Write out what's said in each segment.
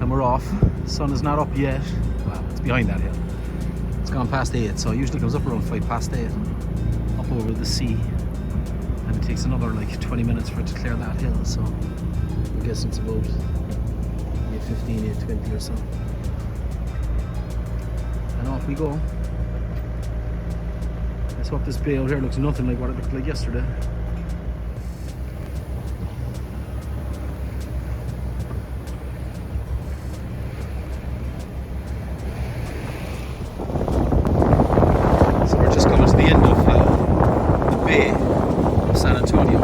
and we're off. The sun is not up yet. Well, it's behind that hill. It's gone past 8, so it usually comes up around 5 past 8 up over the sea, and it takes another like 20 minutes for it to clear that hill, so I guess it's about 8:15, 8:20 or so. And off we go. Let's hope this bay out here looks nothing like what it looked like yesterday. So we're just coming to the end of the bay of San Antonio.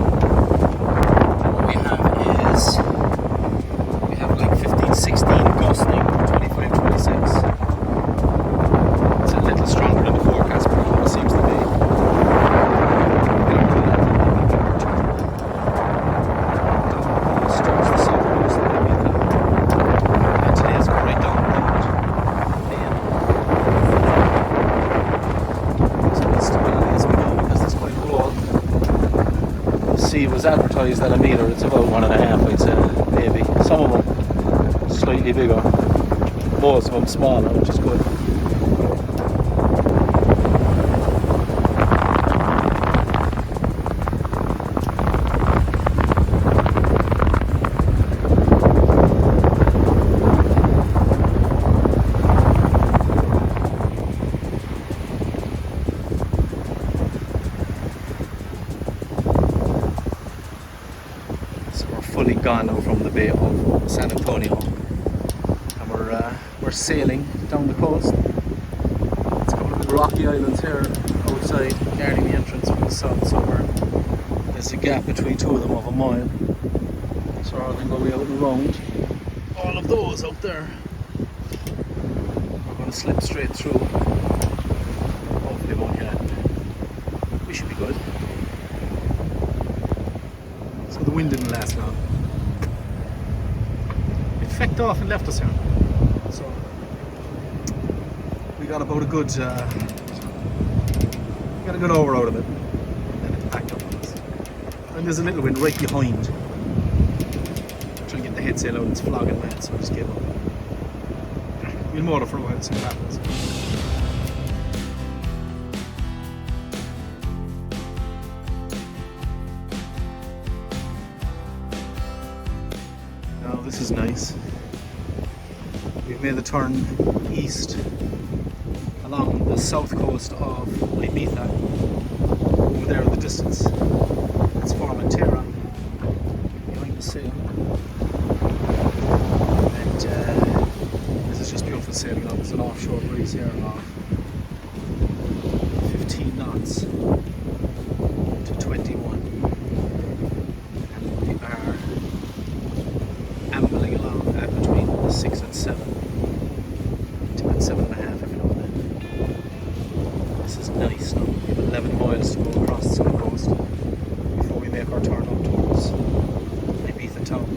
And what we have like 15, 16 gusting, 25, 26. It's a little stronger than the forecast, but it seems to be. It was advertised at a metre. It's about 1.5, I'd say, maybe. Some of them slightly bigger, most of them smaller, which is good. Fully gone now from the bay of San Antonio, and we're sailing down the coast. It's a couple of rocky islands here outside guarding the entrance from the south, so there's a gap between two of them of a mile, so rather than go way out and around all of those out there, we're going to slip straight through. Hopefully it won't get. We should be good. So the wind didn't last long. It fecked off and left us here. So we got about a good hour out of it. And then it packed up on us. And there's a little wind right behind. I'm trying to get the head sail out, it's flogging mad, so I just gave up. We'll motor for a while and see what happens. This is nice. We've made the turn east along the south coast of Ibiza. Over there in the distance, it's Formentera behind the sail. And this is just beautiful sailing now. There's an offshore breeze here of 15 knots to 21. Ambling along at between 6 and 7, and 7.5 every now and then. This is nice now. We have 11 miles to go across the south coast before we make our turn up towards Ibiza town.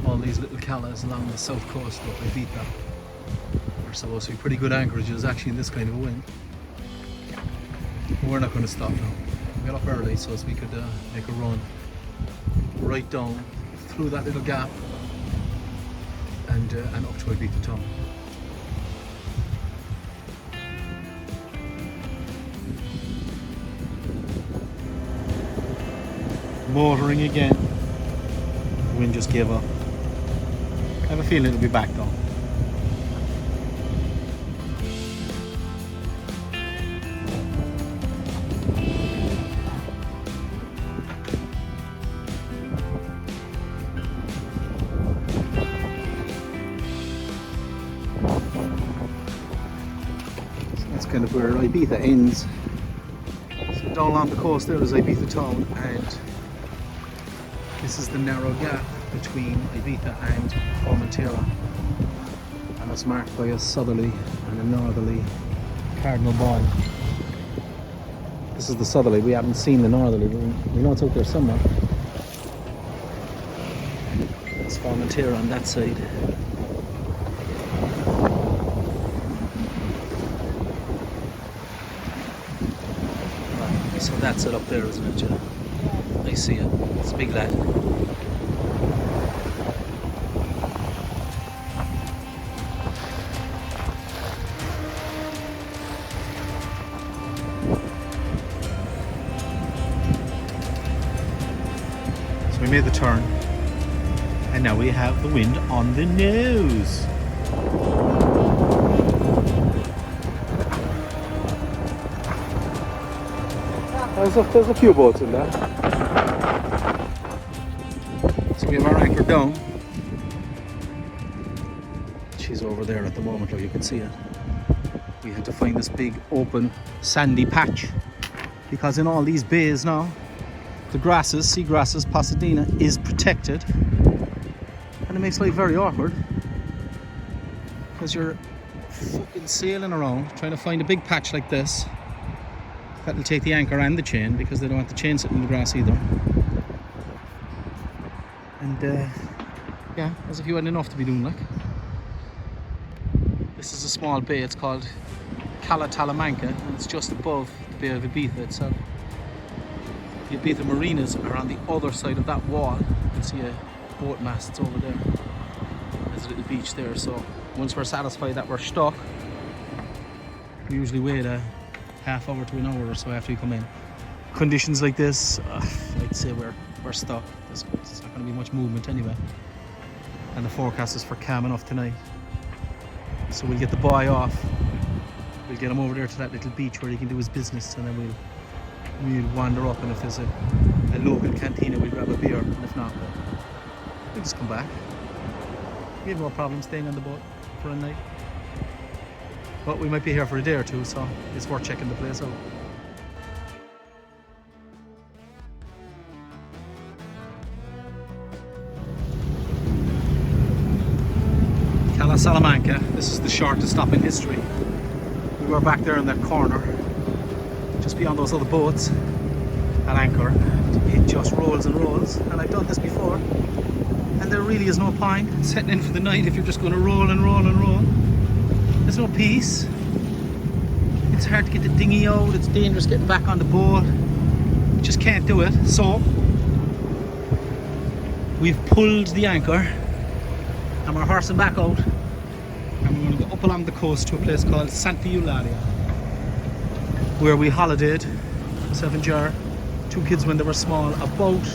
All these little calas along the south coast of Ibiza are supposed to be pretty good anchorages actually in this kind of a wind. But we're not going to stop now. We got up early so as we could make a run right down through that little gap and up to Ibiza town. Motoring again. The wind just gave up. I have a feeling it'll be back though. So that's kind of where Ibiza ends. So down along the coast there is Ibiza town, and this is the narrow gap between Ibiza and Formentera, and it's marked by a southerly and a northerly cardinal buoy. This is the southerly. We haven't seen the northerly, but we know it's out there somewhere. There's Formentera on that side. Right, so that's it up there, isn't it, Joe? I see it. It's a big lad. So we made the turn, and now we have the wind on the nose. There's a few boats in there. So we have our anchor down. She's over there at the moment, or you can see it. We had to find this big open sandy patch, because in all these bays now, the grasses, seagrasses, Pasadena is protected, and it makes life very awkward because you're fucking sailing around trying to find a big patch like this that'll take the anchor and the chain, because they don't want the chain sitting in the grass either. And yeah, as if you hadn't enough to be doing, like. This is a small bay, it's called Cala Talamanca, and it's just above the Bay of Ibiza itself. The Ibiza marinas are on the other side of that wall. You can see a boat mast, it's over there. There's a little beach there, so once we're satisfied that we're stuck, we usually wait a half hour to an hour or so after you come in. Conditions like this, I'd say we're stuck. There's not going to be much movement anyway. And the forecast is for calm enough tonight. So we'll get the boy off. We'll get him over there to that little beach where he can do his business, and then we'll wander up, and if there's a local cantina, we'll grab a beer, and if not, we'll just come back. We have no problem staying on the boat for a night. But we might be here for a day or two, so it's worth checking the place out. Cala Salamanca, this is the shortest stop in history. We were back there in that corner, just beyond those other boats at anchor. It just rolls and rolls, and I've done this before, and there really is no point setting in for the night if you're just going to roll and roll and roll. There's no peace. It's hard to get the dinghy out, it's dangerous getting back on the boat. You just can't do it. So we've pulled the anchor and we're horsing back out, and we're going to go up along the coast to a place called Eulalia, where we holidayed, myself and Jar, two kids when they were small, about,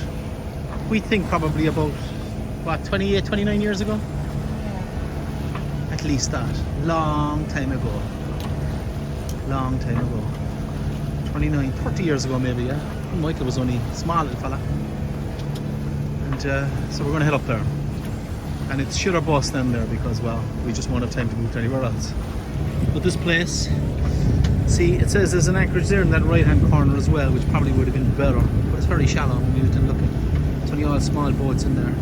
we think probably about, what, 28, 29 years ago? At least that. Long time ago. 29, 30 years ago maybe, yeah. Michael was only a small little fella. And so we're going to head up there. And it's shit or bust then there, because, well, we just won't have time to move to anywhere else. But this place, see, it says there's an anchorage there in that right hand corner as well, which probably would have been better, but it's very shallow when we went and looking. It's only all small boats in there,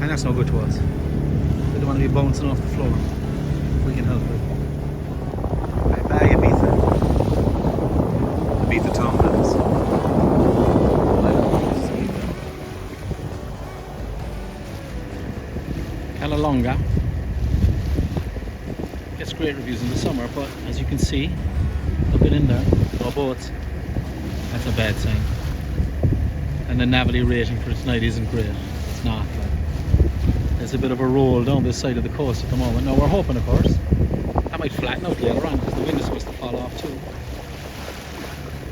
and that's no good to us. We don't want to be bouncing off the floor. We can help it. Bye bye, Ibiza. Ibiza town, that is. Longa gets great reviews in the summer, but as you can see, looking in there, no boats. That's a bad sign. And the Navily rating for tonight isn't great. It's not. There's a bit of a roll down this side of the coast at the moment. Now we're hoping, of course, that might flatten out later on, because the wind is supposed to fall off too.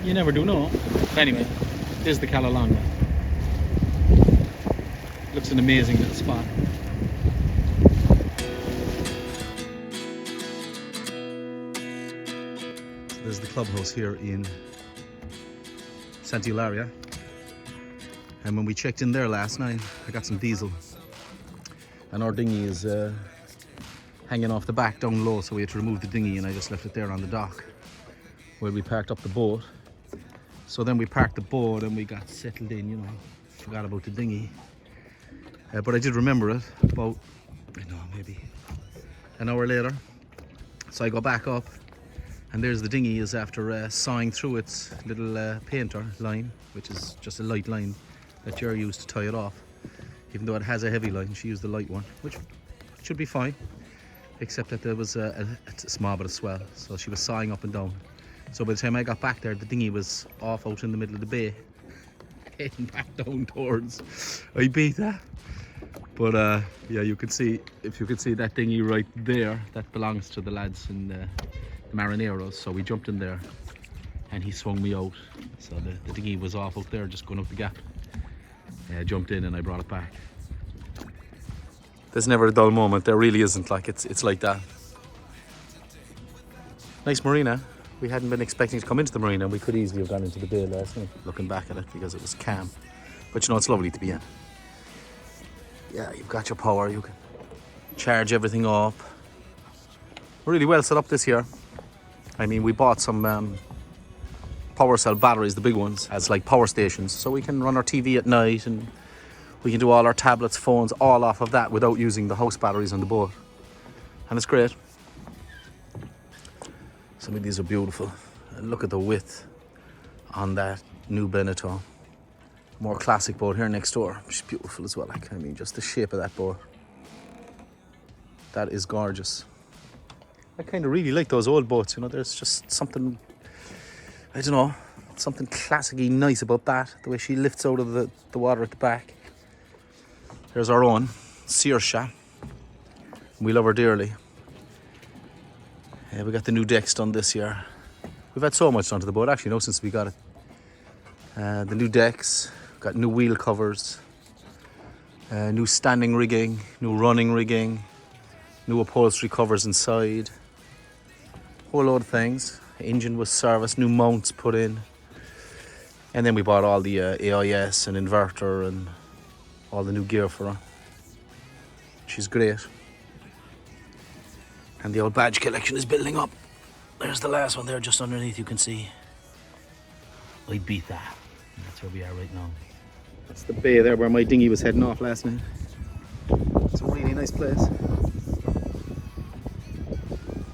You never do know. But anyway, there's the Cala Longa. Looks an amazing little spot. There's the clubhouse here in Eulalia, and when we checked in there last night, I got some diesel, and our dinghy is hanging off the back down low, so we had to remove the dinghy, and I just left it there on the dock where we parked up the boat. So then we parked the boat and we got settled in, you know, forgot about the dinghy, but I did remember it about, I don't know, maybe an hour later. So I go back up, and there's the dinghy is after sawing through its little painter line, which is just a light line that you're used to tie it off. Even though it has a heavy line, she used the light one, which should be fine. Except that there was a small bit of swell, so she was sawing up and down. So by the time I got back there, the dinghy was off out in the middle of the bay, heading back down towards Ibiza. But yeah, you could see, if you could see that dinghy right there, that belongs to the lads in the Marineros. So we jumped in there, and he swung me out. So the dinghy was off out there, just going up the gap. I jumped in and I brought it back. There's never a dull moment. There really isn't. Like it's like that. Nice marina. We hadn't been expecting to come into the marina. We could easily have gone into the bay last night, looking back at it, because it was calm. But you know, it's lovely to be in. Yeah, you've got your power. You can charge everything up. Really well set up this year. I mean, we bought some power cell batteries, the big ones, as like power stations, so we can run our TV at night, and we can do all our tablets, phones, all off of that without using the house batteries on the boat. And it's great. Some of these are beautiful. And look at the width on that new Beneteau. More classic boat here next door, which is beautiful as well. Like, I mean, just the shape of that boat. That is gorgeous. I kind of really like those old boats, you know, there's just something, I don't know, something classically nice about that, the way she lifts out of the water at the back. There's our own Saoirse. We love her dearly. We got the new decks done this year. We've had so much done to the boat, actually, since we got it. The new decks, got new wheel covers, new standing rigging, new running rigging, new upholstery covers inside. Whole load of things. Engine was serviced, new mounts put in. And then we bought all the AIS and inverter and all the new gear for her. She's great. And the old badge collection is building up. There's the last one there, just underneath, you can see Ibiza. That's where we are right now. That's the bay there where my dinghy was heading off last night. It's a really nice place.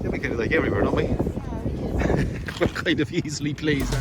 Yeah, we kind of like everywhere, don't we? We're kind of easily pleased.